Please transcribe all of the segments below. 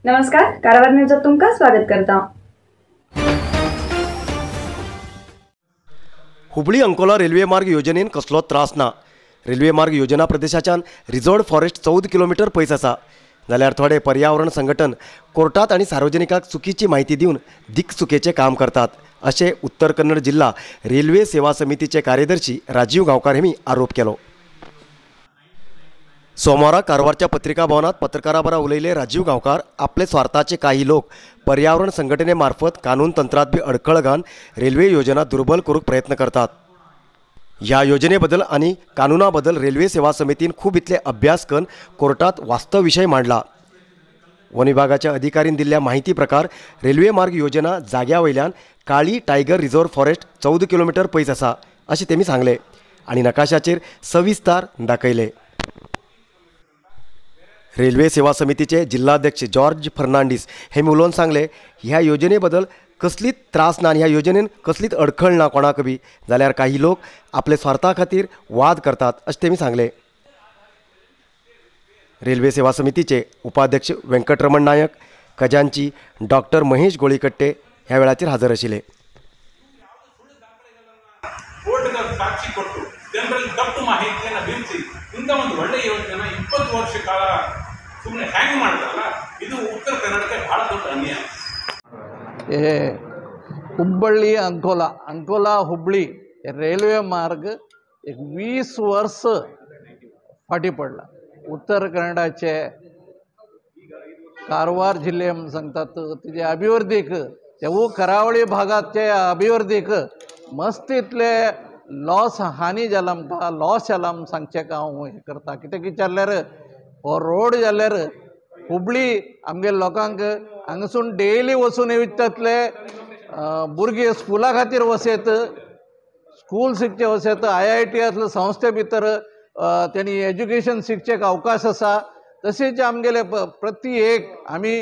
नमस्कार, कारवार न्यूजात तुमका स्वागत करता। हुबळी अंकोला रेल्वे मार्ग योजनेन कसलो त्रास ना। रेल्वे मार्ग योजना प्रदेशाच्यान रिजर्वड फॉरेस्ट 14 किलोमीटर पयस आसा। जाल्यार थोडे पर्यावरण संघटन कोर्टात आणि सार्वजनिकांक चुकीची माहिती दिवन दिक्चुकेचे काम करतात, असे उत्तर कन्नड जिल्हा रेल्वे सेवा समितीचे कार्यदर्शी राजीव गांवकार हेमी आरोप केलो। सोमारा कारवारच्या पत्रिका भवनात पत्रकारा बरा उलयले राजीव गांवकार आपले स्वार्थाचे काही लोक पर्यावरण संघटने मार्फत कानून तंत्रात बी अडखळ घालून रेल्वे योजना दुर्बल करूक प्रयत्न करतात। ह्या योजनेबद्दल आणि कानुनाबद्दल रेल्वे सेवा समितीन खूब इतले अभ्यास करून कोर्टात वास्तव विषय मांडला। वन विभागाच्या अधिकारीन दिल्ल्या माहिती प्रकार रेल्वे मार्ग योजना जाग्या वयल्यान काळी टायगर रिजर्व फॉरेस्ट 14 किलोमीटर पयस आसा अशें तेमी सांगले आणि नकाशाचेर सविस्तार दाखयले। रेल्वे सेवा समितीचे जिल्हाध्यक्ष जॉर्ज फर्नांडीस हेमी उलोवन सांगले, ह्या योजनेबद्दल कसलीच त्रास ना आणि ह्या योजनेन कसलीच अडखळ ना कोणाक बी, जाल्यार काही लोक आपले स्वार्था खातीर वाद करतात अशें तेमी सांगले। रेल्वे सेवा समितीचे उपाध्यक्ष वेंकटरमण नायक, खजांची डॉक्टर महेश गोळीकट्टे ह्या वेळाचेर हजर आशिल्ले। ತಪ್ಪು ಮಾಹಿತಿಯನ್ನು ಬಿಂಬಿಸಿ ಇಂಥ ಒಂದು ಒಳ್ಳೆಯ ಯೋಜನೆ 20 ವರ್ಷ ಕಾಲ ಸುಮ್ಮನೆ ಹ್ಯಾಂಗ್ ಮಾಡ್ತಾರಲ್ಲ, ಇದು ಉತ್ತರ ಕನ್ನಡಕ್ಕೆ ಬಹಳ ದೊಡ್ಡ ಅನ್ಯಾಯ। हुब्बळ्ळी अंकोला हुबळी रेल्वे मार्ग एक 20 वर्ष फाटी पडला। उत्तर कन्नडाचे कारवार जिल्हे म्हणून सांगतात तिचे अभिवृद्धीक तेवू करावळी भागाचे अभिवृद्धीक मस्त इतले हानी जाला, आमकां लॉस जाला म्हूण सांगचें हांव हें करता। कित्याक विचारल्यार हो रोड जाल्यार हुबळी आमगे लोकांक हांगासून डेली वचून येतले भुरगे स्कुला खातीर वचत, स्कूल शिकचे वचत, IIT असले संस्थे भितर तेणी एज्युकेशन शिकचेक अवकाश आसा। तशेंच आमगेले प्रति एक आमी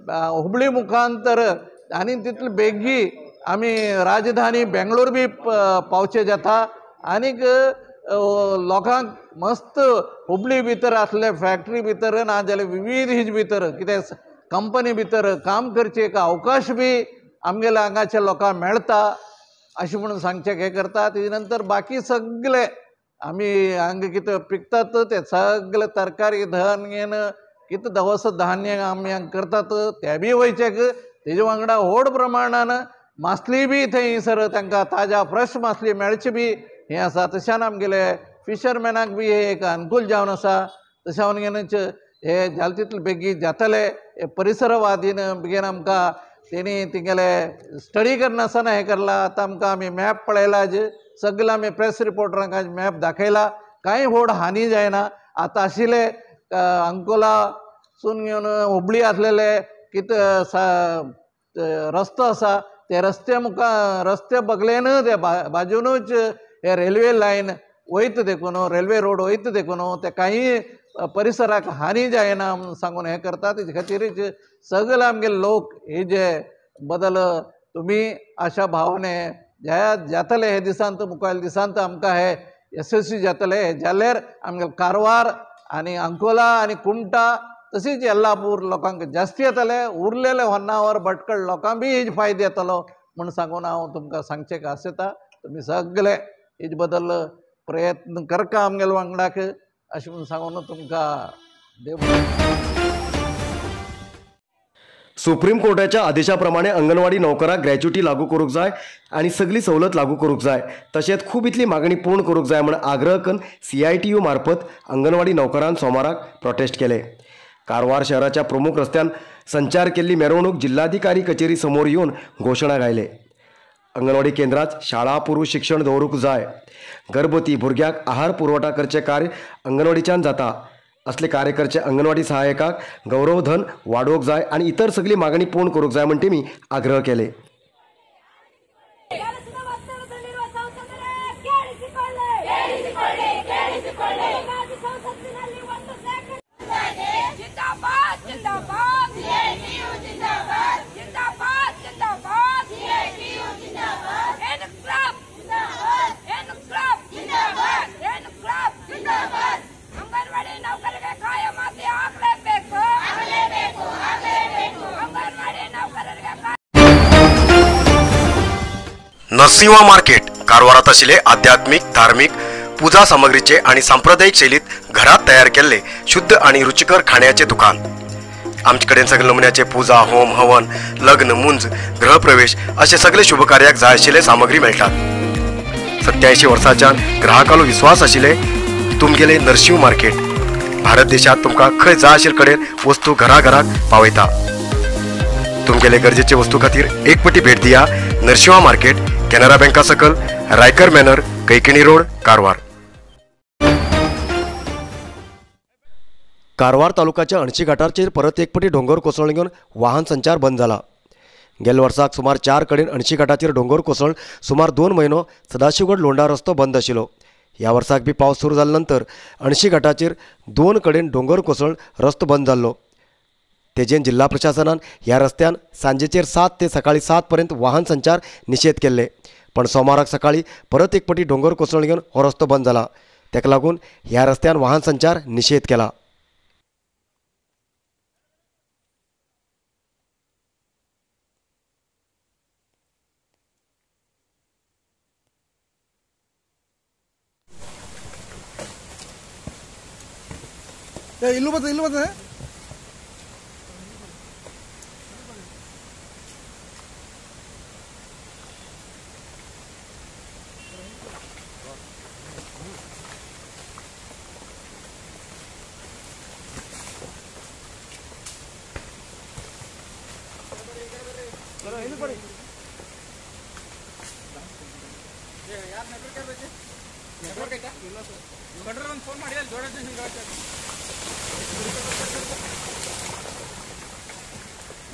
हुबळी मुखांतर आनी तितले बेगी आमी राजधानी बेंगळूर बी पावचे जाता। आनीक लोकांक मस्त हुबळी भितर आसले फॅक्टरी भितर ना जाल्यार विविध हिज भितर कितें कंपनी भितर काम करचे एक अवकाश बी आमगेल्या हांगाच्या लोकांक मेळटा अशें म्हणून सांगचें हें करता। तेजे नंतर बाकी सगळे आमी हांगा कितें पिकतात ते सगळे तरकारी धान्यन कितें दवस धान्य आमी हांगा करतात ते बी वयचेक तेजे वांगडा व्हड प्रमाणान मासली बी थंयसर तांकां ताज्या फ्रेश मासली मेळची बी हें आसा। तशें आमगेले फिशरमॅनाक बी हे एक अनुकूल जावन आसा। तशें हांवेनच हे जाल तितले बेगीन जातले। हे परिसरवादीन बेगीन आमकां तेणी तिंगेले स्टडी करनासतना हें करला। आतां आमकां आमी मॅप पळयला, सगळे आमी प्रेस रिपोर्टरांक आज मॅप दाखयला, कांय व्हड हानी जायना। आतां आशिल्ले अंकोलासून घेवन हुबळी आसलेले कितें रस्तो आसा ते रस्ते बगलेन ते बाजूनच हे रेल्वे लायन वयता देखून, रेल्वे रोड वयता देखून ते काही परिसराक हानी जायना म्हणून सांगून हें करता। तेजे खातीरच सगळे आमगे लोक हे जे बदल तुमी अशा भावने जातले हे दिसांत मुखावेल दिसांत आमकां हे यशस्वी जातले। जाल्यार आमगे कारवार आनी अंकोला आनी कुमटा तशीच येल्लापूर लोकांक जास्ती येतले, उरलेले होन्नावर भटकळ लोकांक बी हेज फायदो येतलो म्हूण सांगून हांव तुमकां सांगचें आसता। तुमी सगळे हेज बद्दल प्रयत्न करता आमगेल्या वांगडाक अशें म्हणून सांगून तुमकां देव। सुप्रीम कोर्टाच्या आदेशाप्रमाणे अंगणवाडी नोकरांक ग्रॅच्युटी लागू करूंक जाय आणि सगळी सवलत लागू करूंक जाय, तशेंच खूब इतली मागणी पूर्ण करूंक जाय म्हूण आग्रह करून CITU मार्फत अंगणवाडी नोकरांन सोमाराक प्रोटेस्ट केले। कारवार शहराच्या प्रमुख रस्त्यान संचार केल्ली मिरवणूक जिल्हाधिकारी कचेरी समोर येवन घोशणा गायले। अंगणवाडी केंद्रात शाळा पूर्व शिक्षण दवरूंक जाय, गर्भवती भुरग्याक आहार पुरवठा करचे कार्य अंगणवाडीच्यान जाता, असले कार्यकर्ते अंगणवाडी सहाय्यकाक गौरवधन वाडोवंक जाय आणि इतर सगळी मागणी पूर्ण करूंक जाय म्हूण तेमी आग्रह केले। अंगनवाड़ी नौकरी कायम नरसिंह मार्केट कारवारात आशिल्ले आध्यात्मिक धार्मिक पूजा सामग्रीचे आणि सांप्रदायिक शैलीत घरात तयार केलेले शुद्ध आणि रुचिकर खाण्याचे दुकान। आमचे कडेन सगळे नमुन्याचे पूजा होम हवन लग्न मुंज गृहप्रवेश असे सगळे शुभ कार्याक जाय आशिल्ले सामग्री मेळटात। 87 वर्सांच्यान ग्राहकालो विश्वास आशिल्ले तुमगेले नरसिंह मार्केट भारत देशात तुमका खंय जाय आशिल्ले कडेन वस्तू घराघराक पावयता। तुमगेले गरजेचे वस्तू खातीर एक पटी भेट दिया नरसिंह मार्केट, कॅनरा बँका सकल, रायकर मॅनर, कैकिणी रोड, कारवार। कारवार तालुक्याच्या अणशी घाटाचेर परत एक पटी डोंगर कोसळून घेवन वाहन संचार बंद झाला। गेल्या वर्साक सुमार 4 कडेन अणशी घाटाचेर डोंगर कोसळून सुमार 2 म्हयनो सदाशिवगड लोंढा रस्तो बंद आशिल्लो। ह्या वर्साक बी पावस सुरू जाले नंतर अणशी घाटाचेर 2 कडेन डोंगर कोसळून रस्तो बंद जाल्लो। तेजेन जिल्हा प्रशासनान ह्या रस्त्यान सांजेचेर 7 ते सकाळी 7 पर्यंत वाहन संचार निषेध केल्ले, पण सोमाराक सकाळी परत एक पटी डोंगर कोसळून घेवन हो रस्तो बंद जाला। तेका लागून ह्या रस्त्यान वाहन संचार निषेध केला। इल्लू बता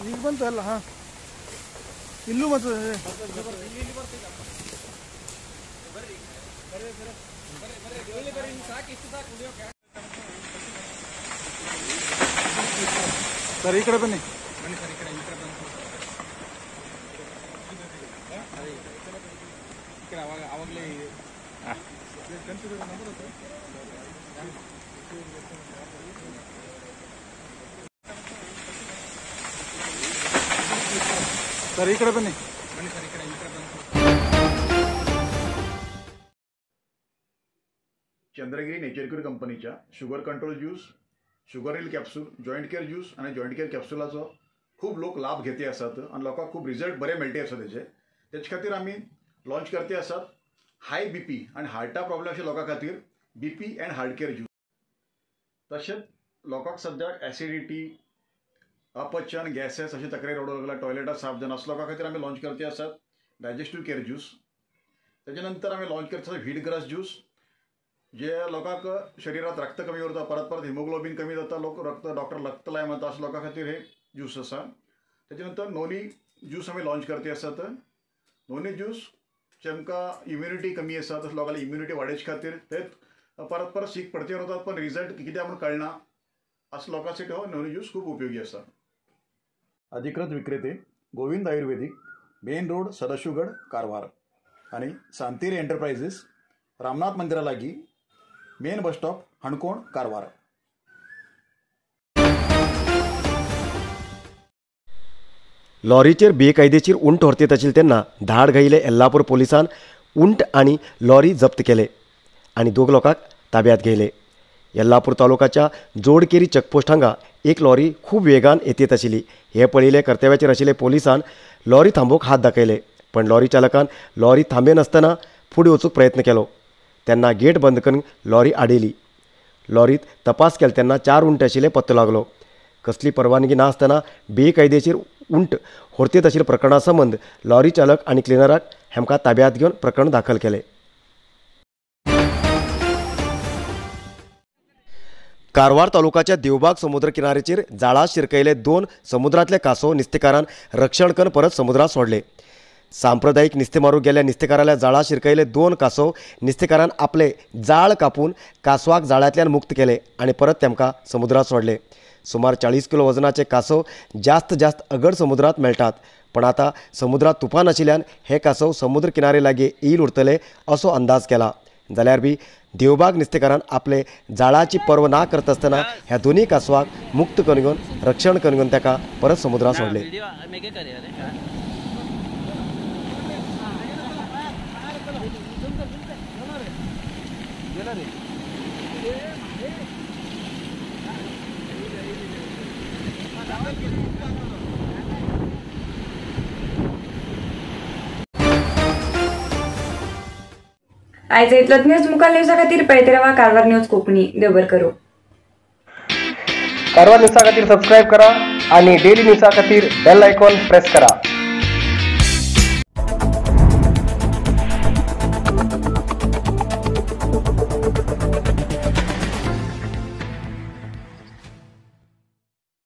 ಈಗ ಬಂತಲ್ಲ ಹಾಂ ಇಲ್ಲೂ ಮತ್ತು ಸರ್ ಈ ಕಡೆ ಬನ್ನಿ ಅವಾಗಲೇ सर इकडे बन्नी चंद्रगिरी नेचरक्यूर कंपनीच्या sugar control juice, sugar hill capsule, joint care juice आणि जॉईंट केअर कॅप्सूलाचो खूप लोक लाभ घेते असतात आणि लोकांक खूप रिझल्ट बरे मेळटे असतात त्याच्या खातीर आम्ही लॉन्च करते असतात हाय बीपी आणि हार्टा प्रॉब्लेम अशा लोकां खातीर BP and heart care juice. तसेच लोकांक सद्याक ॲसिडिटी अपचन गॅसेस अशी तक्रारी रडू लागला टॉयलेटात साफ जाणं असं लोकां खातीर आम्ही लॉन्च करते असतात डायजेस्टिव्ह केअर ज्यूस। त्याच्यानंतर आम्ही लॉन्च करते व्हीट ग्रास ज्यूस जे लोकांक शरीरात रक्त कमी उरता परत परत हिमोग्लोबिन कमी जाता लोक डॉक्टर रक्त लाय म्हणता असं लोकां खातीर हे ज्यूस असा। त्याच्यानंतर नोनी ज्यूस आम्ही लॉन्च करते असतात नोनी ज्यूस जेमका इम्युनिटी कमी आसा तसं लोकांना इम्युनिटी वाडोवचे खातीर ते परत परत सीक पडचे वतात पण रिझल्ट कित्याक म्हूण कळना असं लोकांसाठी हो नोनी ज्यूस खूप उपयोगी आसा। अधिकृत विक्रेते गोविंद आयुर्वेदिक, मेन रोड, सदाशिवगड, कारवार आणि सांतेरी एंटरप्राइजेस, रामनाथ मंदिरा लागी, मेन बस स्टॉप, हणकोण, कारवार। लॉरीचेर बेकायदेशीर उंट व्हरतीत आशिल्ले तेन्ना धाड घायिल्ले येल्लापूर पोलिसान उंट आणि लॉरी जप्त केले आणि 2 लोकांक ताब्यात घेयले। येल्लापूर तालुक्याच्या जोडकेरी चेकपोस्ट हांगा एक लॉरी खूब वेगान येतीत आशिल्ली। हे पळयले कर्तव्याचेर आशिल्ले पोलिसान लॉरी थांबोवंक हात दाखयले, पण लॉरी चालकान लॉरी थांबे नासतना फुडें वचूंक प्रयत्न केलो तेन्ना गेट बंद करून लॉरी आडिली। लॉरीत तपास केलो तेन्ना 4 उंट आशिल्ले पत्तो लागलो। कसली परवानगी नासतना बेकायदेशीर उंट व्हरतीत आशिल्ल्या प्रकरणा संबंद लॉरी चालक आणि क्लिनराक हेमकां ताब्यात घेवन प्रकरण दाखल केले। कारवार तालुक्याच्या देवबाग समुद्र किनाऱ्याचेर जाळात शिरकयले 2 समुद्रांतले कासव नुस्तेकारान रक्षण करून परत समुद्रात सोडले। सांप्रदायिक नुस्तें मारूंक गेल्या नुस्तेकाराल्या जाळात शिरकयले 2 कासव नुस्तेकारान आपले जाळ कापून कासवाक जाळ्यांतल्यान मुक्त केले आणि परत तेमकां समुद्रात सोडले। सुमार 40 किलो वजनाचे कासव जास्त अगड समुद्रात मेळटात, पण आता समुद्रात तुफान आशिल्ल्यान हे कासव समुद्र किनारे लागीं येयील उरतले असो अंदाज केला। जाल्यार बी देवबाग नुस्तेकारान आपले जाळाची पर्व ना करता आसतना ह्या दोन्ही कासवाक मुक्त करून घेवन रक्षण करून घेवन ताका परत समुद्रात सोडले। आयज इतलोच न्यूज मुखार न्यूजा खातीर पळयत रावा कारवार न्यूज कोंकणी. देव बरें करूं. कारवार न्यूजा खातीर सबस्क्राईब करा आणि डेली न्यूजा खातीर बेल आयकॉन प्रेस करा.